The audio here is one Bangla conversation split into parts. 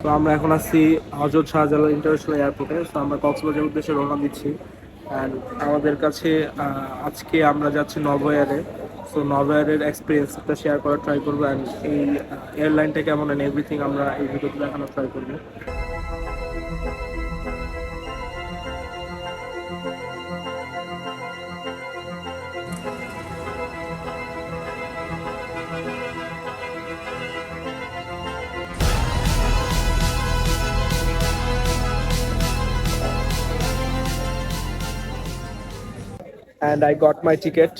তো আমরা এখন আছি হযরত শাহজালাল ইন্টারন্যাশনাল এয়ারপোর্টে। তো আমরা কক্সবাজারের উদ্দেশ্যে রওনা দিচ্ছি। অ্যান্ড আমাদের কাছে আজকে আমরা যাচ্ছি নভোএয়ারে। সো নভোএয়ারের এক্সপিরিয়েন্সটা শেয়ার করার ট্রাই করবো, অ্যান্ড এই এয়ারলাইনটা কেমন অ্যান্ড এভরিথিং আমরা এই ভিডিওতে দেখানোর ট্রাই করবো। And I got my ticket.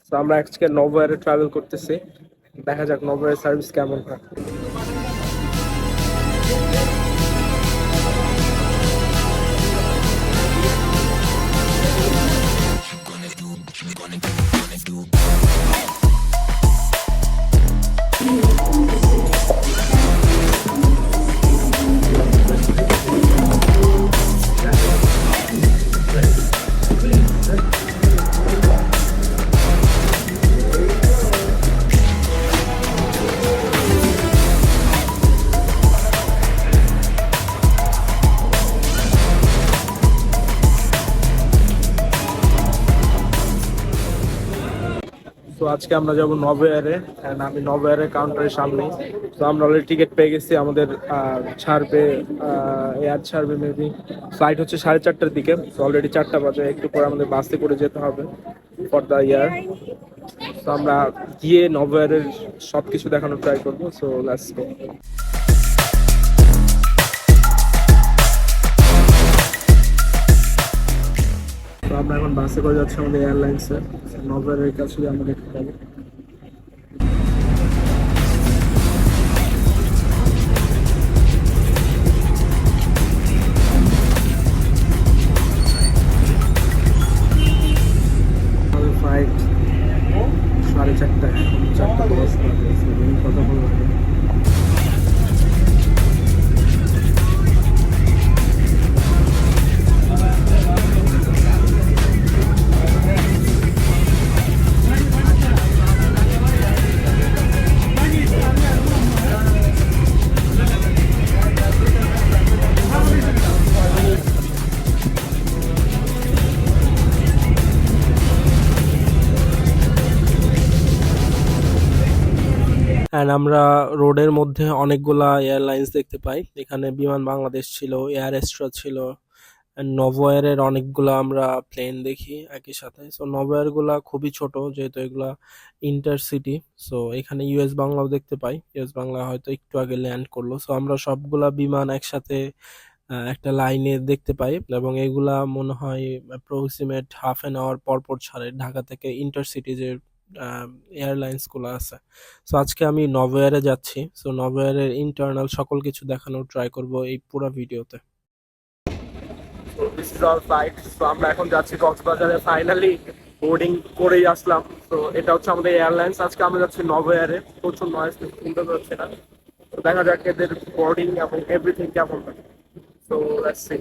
তো আমরা আজকে নভোএয়ারে ট্রাভেল করতেছি। দেখা যাক নভোএয়ার সার্ভিস কেমন হয়। তো আজকে আমরা যাব নভোএয়ারে, এন্ড আমি নভোএয়ারের কাউন্টারের সামনে। তো আমরা অলরেডি টিকিট পেয়ে গেছি, আমাদের ছাড়বে, এয়ার ছাড়বে মেবি। ফ্লাইট হচ্ছে 4:30টার দিকে। তো অলরেডি 4টা বাজে, একটু পরে আমাদের বাসে করে যেতে হবে ফর দ্য ইয়ার। তো আমরা গিয়ে নভোএয়ারের সব কিছু দেখানোর ট্রাই করবো। So let's go. তো আমরা এখন বাসে করে যাচ্ছি আমাদের এয়ারলাইন্সে। নভোএয়ারের কাছে আমরা দেখতে পাবো। আমাদের ফ্লাইট 4:30টায়, এখন 4:10 বাজে। কথা বলবো। অ্যান্ড আমরা রোডের মধ্যে অনেকগুলা এয়ারলাইন্স দেখতে পাই। এখানে বিমান বাংলাদেশ ছিল, এয়ার এস্ট্রা ছিল, অ্যান্ড নভোএয়ারের অনেকগুলা আমরা প্লেন দেখি একই সাথে। সো নভোএয়ার গুলা খুবই ছোট, যেহেতু এগুলা ইন্টারসিটি। সো এখানে ইউএস বাংলাও দেখতে পাই, ইউএস বাংলা হয়তো একটু আগে ল্যান্ড করলো। সো আমরা সবগুলা বিমান একসাথে একটা লাইনে দেখতে পাই, এবং এগুলা মনে হয় অ্যাপ্রক্সিমেট হাফ অ্যান আওয়ার পর পর ছাড়ে ঢাকা থেকে ইন্টারসিটি যে এয়ারলাইন্স গুলো আছে। সো আজকে আমি নভোএয়ারে যাচ্ছি। সো নভোএয়ারের ইন্টারনাল সকল কিছু দেখানোর ট্রাই করব এই পুরো ভিডিওতে। This is our flight. So আমরা এখন যাচ্ছি কক্সবাজারে, ফাইনালি বোর্ডিং করেই আসলাম। তো এটা হচ্ছে আমাদের এয়ারলাইন্স। আজকে আমরা যাচ্ছি নভোএয়ারে। প্রচুর নয়েজ, শুনতে পাচ্ছি না। তো দেখা যাক এদের বোর্ডিং এবং এভরিথিং কেমন হয়। So let's see.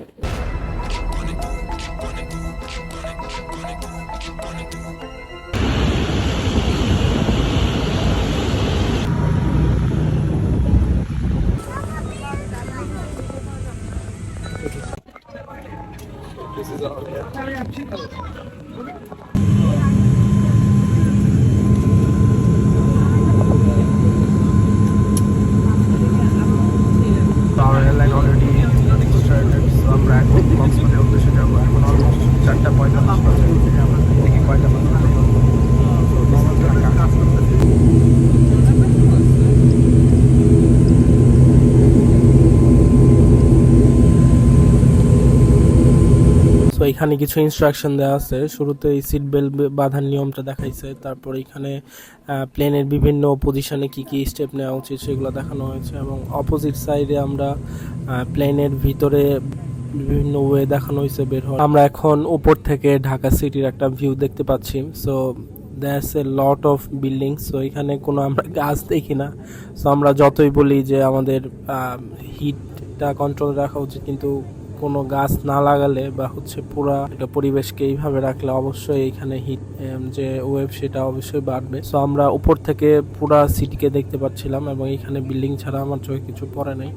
This is all our airline already started. So আমরা এখন কক্সবাজারের উদ্দেশ্যে যাবো। এখন অলমোস্ট 4:45 বাজে। দেখি কয়টা বাজে। সো এখানে কিছু ইনস্ট্রাকশন দেওয়া আছে। শুরুতে এই সিট বেল্ট বাঁধার নিয়মটা দেখাইছে, তারপর এখানে প্লেনের বিভিন্ন পজিশনে কি কি স্টেপ নেওয়া উচিত সেগুলো দেখানো হয়েছে, এবং অপোজিট সাইডে আমরা প্লেনের ভিতরে বিভিন্ন ওয়ে দেখানো হয়েছে বের হওয়া। আমরা এখন উপর থেকে ঢাকা সিটির একটা ভিউ দেখতে পাচ্ছি। So that's a lot of building. So এখানে কোনো আমরা গাছ দেখি না। সো আমরা যতই বলি যে আমাদের হিটটা কন্ট্রোল রাখা উচিত, কিন্তু কোনো গাছ না লাগালে বা হচ্ছে পুরা একটা পরিবেশকে এইভাবে রাখলে অবশ্যই এখানে হিট যে ওয়েভ সেটা অবশ্যই বাড়বে। সো আমরা উপর থেকে পুরা সিটিকে দেখতে পাচ্ছিলাম, এবং এখানে বিল্ডিং ছাড়া আমার চোখে কিছু পড়ে নাই।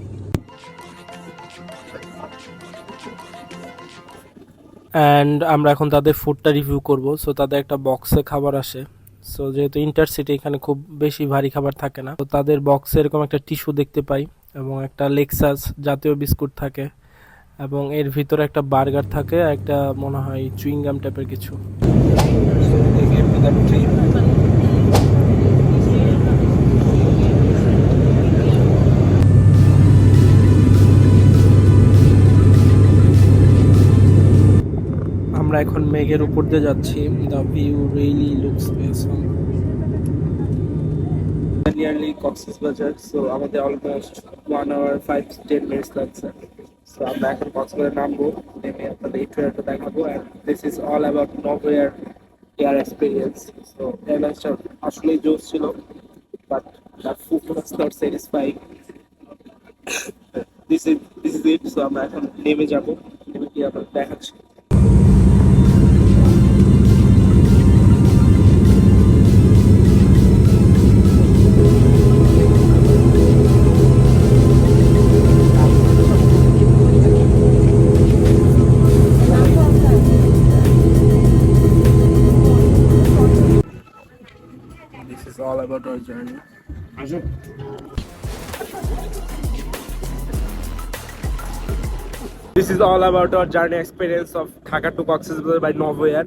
অ্যান্ড আমরা এখন তাদের ফুডটা রিভিউ করব। সো তাদের একটা বক্সে খাবার আসে। সো যেহেতু ইন্টারসিটি এখানে খুব বেশি ভারী খাবার থাকে না, তো তাদের বক্সে এরকম একটা টিস্যু দেখতে পাই এবং একটা লেক্সাস জাতীয় বিস্কুট থাকে এবং এর ভিতরে একটা বার্গার থাকে, একটা মনে হয় চুইংগাম টাইপের কিছু। আমরা এখন মেঘের উপর দিয়ে যাচ্ছি। The view really looks awesome. Nearly Cox's Bazar, so আমাদের অলমোস্ট 1 hour 5 to 10 minutes লাগছে। সো আমরা এখন কক্সবাজার নামবো, নেমে আপনাদের এই ট্রেনটা দেখাবো। And this is all about Novoair air experience. So এয়ারলাইন্সটা আসলেই জোস ছিল, but the food was not satisfying. This is it. So আমরা এখন নেমে যাবো, নেমে গিয়ে আপনাদের দেখাচ্ছি। This is all about our journey. This is all about our journey experience of Dhaka to Coxsbazar by Novoair.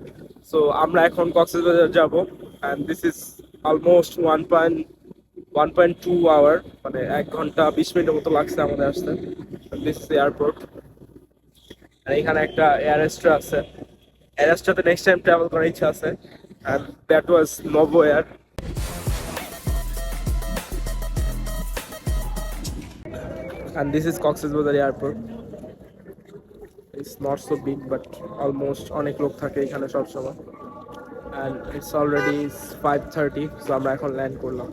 So আমরা এখন কক্সবাজার যাব, and this is almost 1.2 hour, মানে 1 ঘন্টা 20 মিনিটের মতো লাগছে আমাদের আসতে। This is the airport. আর এখানে একটা এয়ারস্ট্রা আছে, এয়ারস্ট্রাতে নেক্সট টাইম ট্রাভেল করার ইচ্ছা আছে, and that was Novoair. And this is Coxsbazar airport. It's not so big, but almost অনেক লোক থাকে এখানে সব সময়। And it's already 5:30, so আমরা এখন ল্যান্ড করলাম।